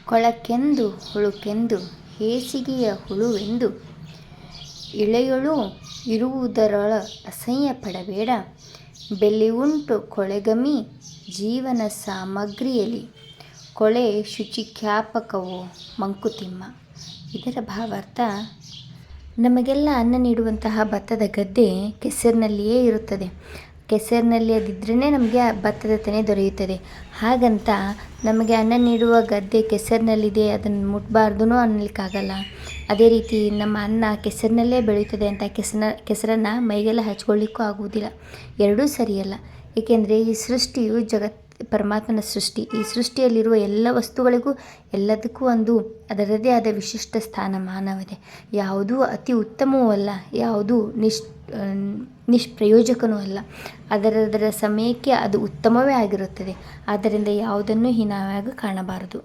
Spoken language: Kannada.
ಕೊಳಕೆಂದು ಹುಳುಕೆಂದು ಹೇಸಿಗೆಯ ಹುಳುವೆಂದು ಇಳೆಯೊಳು ಇರುವುದರೊಳ ಅಸಹ್ಯ ಪಡಬೇಡ. ಬೆಲೆಯುಂಟು ಕೊಳೆಗಮಿ ಜೀವನ ಸಾಮಗ್ರಿಯಲಿ, ಕೊಳೆ ಶುಚಿಜ್ಞಾಪಕವೋ ಮಂಕುತಿಮ್ಮ. ಇದರ ಭಾವಾರ್ಥ, ನಮಗೆಲ್ಲ ಅನ್ನ ನೀಡುವಂತಹ ಭತ್ತದ ಗದ್ದೆ ಕೆಸರಿನಲ್ಲಿಯೇ ಇರುತ್ತದೆ. ಕೆಸರಿನಲ್ಲಿ ಅದಿದ್ರೇ ನಮಗೆ ಭತ್ತದ ತೆನೆ ದೊರೆಯುತ್ತದೆ. ಹಾಗಂತ ನಮಗೆ ಅನ್ನ ನೀಡುವ ಗದ್ದೆ ಕೆಸರಿನಲ್ಲಿದೆ, ಅದನ್ನು ಮುಟ್ಟಬಾರ್ದು ಅನ್ನಲಿಕ್ಕಾಗಲ್ಲ. ಅದೇ ರೀತಿ ನಮ್ಮ ಅನ್ನ ಕೆಸರಿನಲ್ಲೇ ಬೆಳೆಯುತ್ತದೆ ಅಂತ ಕೆಸರನ್ನು ಮೈಗೆಲ್ಲ ಹಚ್ಕೊಳ್ಳಿಕ್ಕೂ ಆಗುವುದಿಲ್ಲ. ಎರಡೂ ಸರಿಯಲ್ಲ. ಏಕೆಂದರೆ ಈ ಸೃಷ್ಟಿಯು ಪರಮಾತ್ಮನ ಸೃಷ್ಟಿ. ಈ ಸೃಷ್ಟಿಯಲ್ಲಿರುವ ಎಲ್ಲ ವಸ್ತುಗಳಿಗೂ ಎಲ್ಲದಕ್ಕೂ ಒಂದು ಅದರದೇ ಆದ ವಿಶಿಷ್ಟ ಸ್ಥಾನಮಾನವಿದೆ. ಯಾವುದೂ ಅತಿ ಉತ್ತಮವೂ ಅಲ್ಲ, ಯಾವುದೂ ನಿಷ್ಪ್ರಯೋಜಕನೂ ಅಲ್ಲ. ಅದರ ಸಮಯಕ್ಕೆ ಅದು ಉತ್ತಮವೇ ಆಗಿರುತ್ತದೆ. ಆದ್ದರಿಂದ ಯಾವುದನ್ನು ಹೀನವಾಗಿ ಕಾಣಬಾರದು.